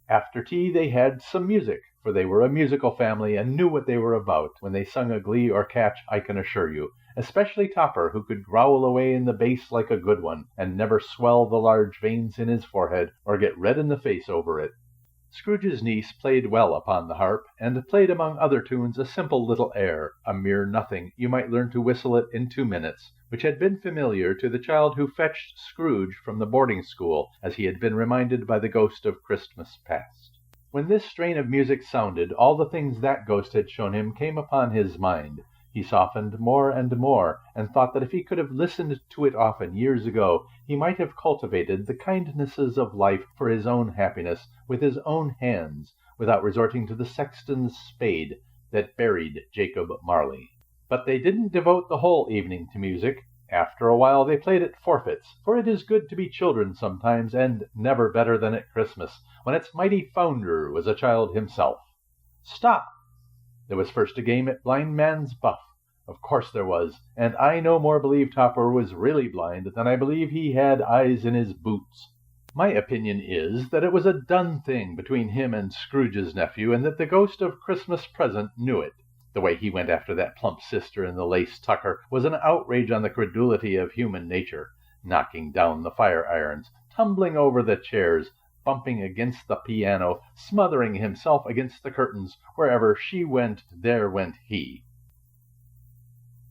After tea they had some music, for they were a musical family and knew what they were about when they sung a glee or catch, I can assure you, especially Topper, who could growl away in the bass like a good one, and never swell the large veins in his forehead or get red in the face over it. Scrooge's niece played well upon the harp, and played among other tunes a simple little air, a mere nothing, you might learn to whistle it in 2 minutes, which had been familiar to the child who fetched Scrooge from the boarding school, as he had been reminded by the ghost of Christmas past. When this strain of music sounded, all the things that ghost had shown him came upon his mind. He softened more and more, and thought that if he could have listened to it often years ago, he might have cultivated the kindnesses of life for his own happiness with his own hands, without resorting to the sexton's spade that buried Jacob Marley. But they didn't devote the whole evening to music. After a while they played at forfeits, for it is good to be children sometimes, and never better than at Christmas, when its mighty founder was a child himself. Stop! There was first a game at Blind Man's Buff. Of course there was, and I no more believe Topper was really blind than I believe he had eyes in his boots. My opinion is that it was a done thing between him and Scrooge's nephew, and that the ghost of Christmas Present knew it. The way he went after that plump sister in the lace tucker was an outrage on the credulity of human nature, knocking down the fire-irons, tumbling over the chairs, bumping against the piano, smothering himself against the curtains. Wherever she went, there went he.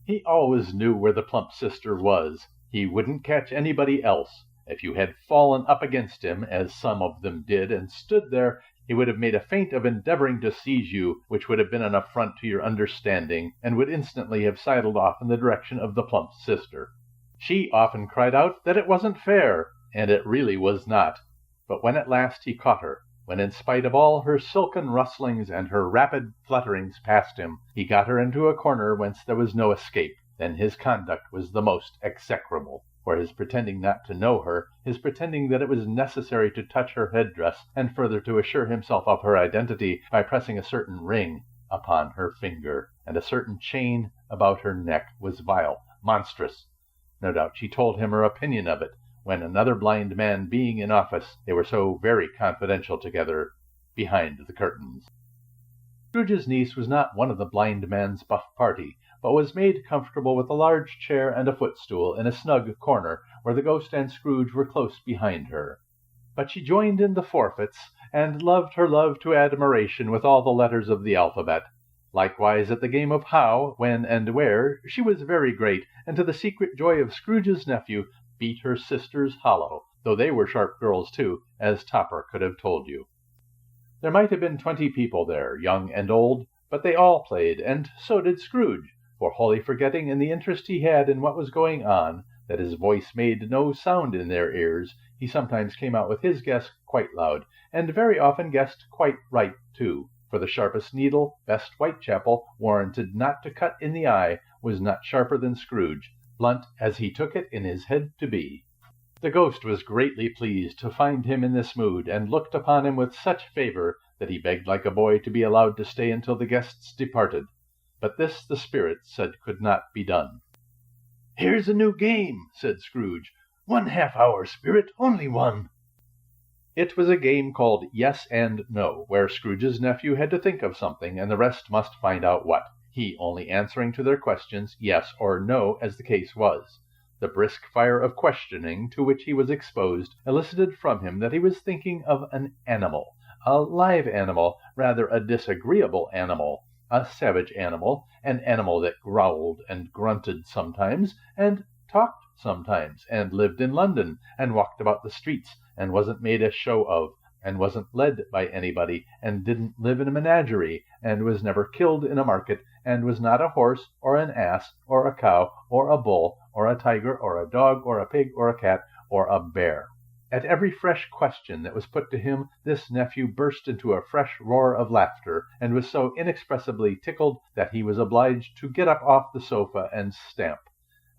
He always knew where the plump sister was. He wouldn't catch anybody else. If you had fallen up against him, as some of them did, and stood there, he would have made a feint of endeavoring to seize you, which would have been an affront to your understanding, and would instantly have sidled off in the direction of the plump sister. She often cried out that it wasn't fair, and it really was not. But when at last he caught her, when in spite of all her silken rustlings and her rapid flutterings past him, he got her into a corner whence there was no escape, then his conduct was the most execrable. For his pretending not to know her, his pretending that it was necessary to touch her headdress, and further to assure himself of her identity by pressing a certain ring upon her finger, and a certain chain about her neck, was vile, monstrous. No doubt she told him her opinion of it, when another blind man being in office, they were so very confidential together behind the curtains. Scrooge's niece was not one of the Blind Man's Buff party, but was made comfortable with a large chair and a footstool in a snug corner where the ghost and Scrooge were close behind her. But she joined in the forfeits, and loved her love to admiration with all the letters of the alphabet. Likewise at the game of how, when, and where, she was very great, and to the secret joy of Scrooge's nephew, beat her sisters hollow, though they were sharp girls too, as Topper could have told you. There might have been 20 people there, young and old, but they all played, and so did Scrooge, for wholly forgetting in the interest he had in what was going on, that his voice made no sound in their ears, he sometimes came out with his guess quite loud, and very often guessed quite right too, for the sharpest needle, best Whitechapel, warranted not to cut in the eye, was not sharper than Scrooge, blunt as he took it in his head to be. The ghost was greatly pleased to find him in this mood, and looked upon him with such favor that he begged like a boy to be allowed to stay until the guests departed. But this the spirit said could not be done. "Here's a new game," said Scrooge. "1/2 hour, spirit, only one." It was a game called Yes and No, where Scrooge's nephew had to think of something, and the rest must find out what, he only answering to their questions yes or no as the case was. The brisk fire of questioning to which he was exposed elicited from him that he was thinking of an animal, a live animal, rather a disagreeable animal, a savage animal, an animal that growled and grunted sometimes, and talked sometimes, and lived in London, and walked about the streets, and wasn't made a show of, and wasn't led by anybody, and didn't live in a menagerie, and was never killed in a market, and was not a horse, or an ass, or a cow, or a bull, or a tiger, or a dog, or a pig, or a cat, or a bear. At every fresh question that was put to him, this nephew burst into a fresh roar of laughter, and was so inexpressibly tickled that he was obliged to get up off the sofa and stamp.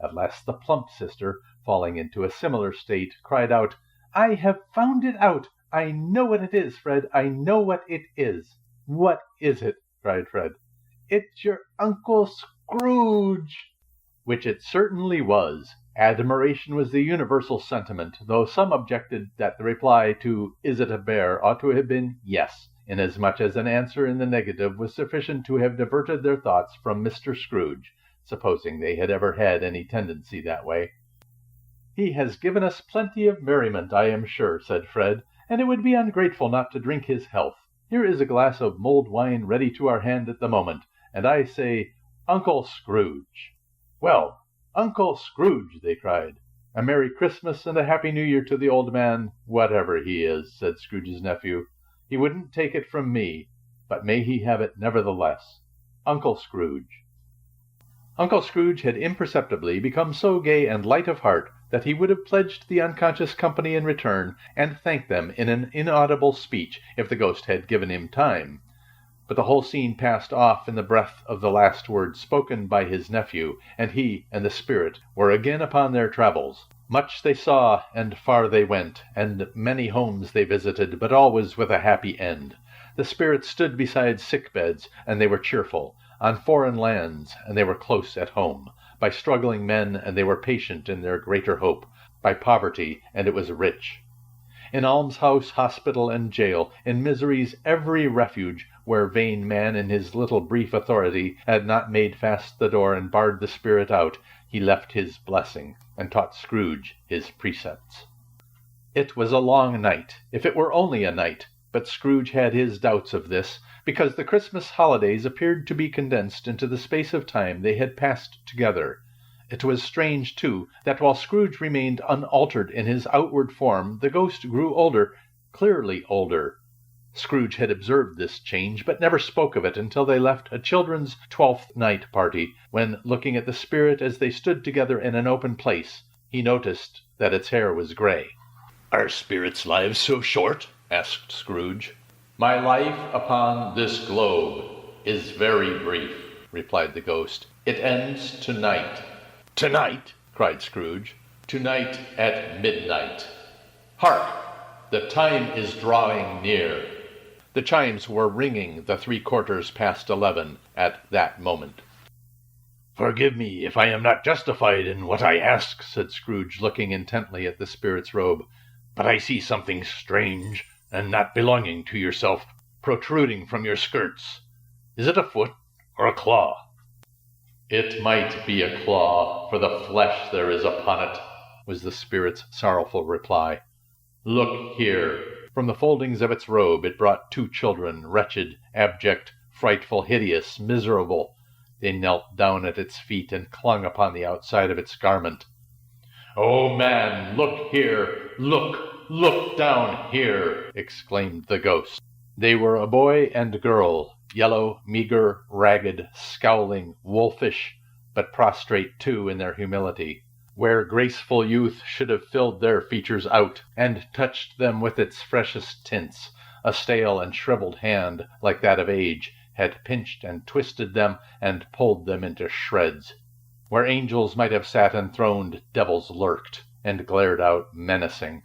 At last the plump sister, falling into a similar state, cried out, "I have found it out! I know what it is, Fred! I know what it is!" "What is it?" cried Fred. "It's your Uncle Scrooge!" Which it certainly was, Admiration was the universal sentiment, though some objected that the reply to "Is it a bear?" ought to have been "Yes," inasmuch as an answer in the negative was sufficient to have diverted their thoughts from Mr. Scrooge, supposing they had ever had any tendency that way. "He has given us plenty of merriment, I am sure," said Fred, "and it would be ungrateful not to drink his health. Here is a glass of mulled wine ready to our hand at the moment, and I say, Uncle Scrooge." "Well, Uncle Scrooge!" they cried. "A Merry Christmas and a Happy New Year to the old man, whatever he is," said Scrooge's nephew. "He wouldn't take it from me, but may he have it nevertheless. Uncle Scrooge." Uncle Scrooge had imperceptibly become so gay and light of heart that he would have pledged the unconscious company in return, and thanked them in an inaudible speech if the ghost had given him time. But the whole scene passed off in the breath of the last words spoken by his nephew, and he and the spirit were again upon their travels. Much they saw, and far they went, and many homes they visited, but always with a happy end. The spirit stood beside sick beds, and they were cheerful; on foreign lands, and they were close at home; by struggling men, and they were patient in their greater hope; by poverty, and it was rich. In almshouse, hospital, and jail, in misery's every refuge, where vain man in his little brief authority had not made fast the door and barred the spirit out, he left his blessing, and taught Scrooge his precepts. It was a long night, if it were only a night, but Scrooge had his doubts of this, because the Christmas holidays appeared to be condensed into the space of time they had passed together. It was strange, too, that while Scrooge remained unaltered in his outward form, the ghost grew older, clearly older. Scrooge had observed this change, but never spoke of it until they left a children's 12th night party, when, looking at the spirit as they stood together in an open place, he noticed that its hair was gray. "Are spirits' lives so short?" asked Scrooge. "My life upon this globe is very brief," replied the ghost. "It ends tonight." "Tonight?" cried Scrooge. "Tonight at midnight. Hark! The time is drawing near." The chimes were ringing the 11:15 at that moment. "Forgive me if I am not justified in what I ask," said Scrooge, looking intently at the spirit's robe, "but I see something strange and not belonging to yourself protruding from your skirts. Is it a foot or a claw?" "It might be a claw, for the flesh there is upon it," was the spirit's sorrowful reply. "Look here." From the foldings of its robe it brought 2 children, wretched, abject, frightful, hideous, miserable. They knelt down at its feet and clung upon the outside of its garment. "Oh, man, look here! Look down here!" exclaimed the ghost. They were a boy and girl, yellow, meager, ragged, scowling, wolfish, but prostrate too in their humility. Where graceful youth should have filled their features out, and touched them with its freshest tints, a stale and shriveled hand, like that of age, had pinched and twisted them and pulled them into shreds. Where angels might have sat enthroned, devils lurked, and glared out menacing.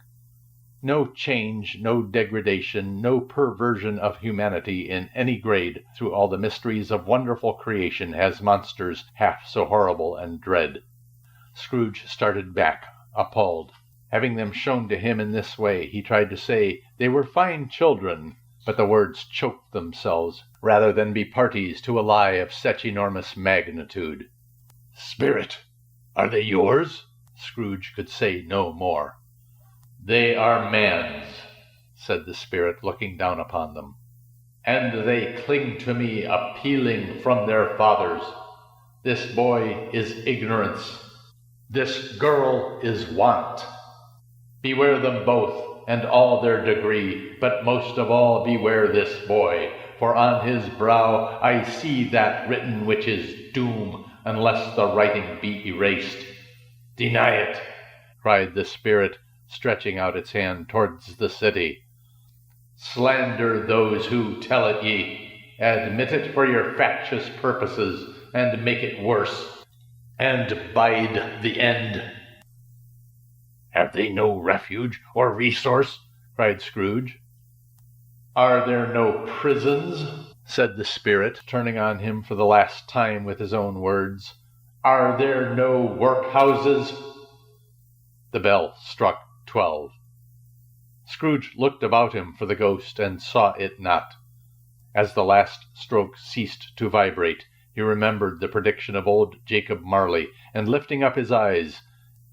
No change, no degradation, no perversion of humanity in any grade through all the mysteries of wonderful creation has monsters half so horrible and dread. Scrooge started back, appalled. Having them shown to him in this way, he tried to say they were fine children, but the words choked themselves, rather than be parties to a lie of such enormous magnitude. "Spirit, are they yours?" Scrooge could say no more. "They are man's," said the spirit, looking down upon them. "And they cling to me, appealing from their fathers. This boy is ignorance. This girl is want. Beware them both, and all their degree, but most of all beware this boy, for on his brow I see that written which is doom, unless the writing be erased." "Deny it," cried the spirit, stretching out its hand towards the city. "Slander those who tell it ye. Admit it for your factious purposes, and make it worse, and bide the end." "Have they no refuge or resource?" cried Scrooge. "Are there no prisons?" said the spirit, turning on him for the last time with his own words. "Are there no workhouses? The bell struck 12. Scrooge looked about him for the ghost, and saw it not. As the last stroke ceased to vibrate, he remembered the prediction of old Jacob Marley, and lifting up his eyes,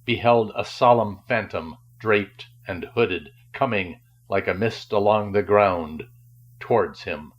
beheld a solemn phantom, draped and hooded, coming like a mist along the ground towards him.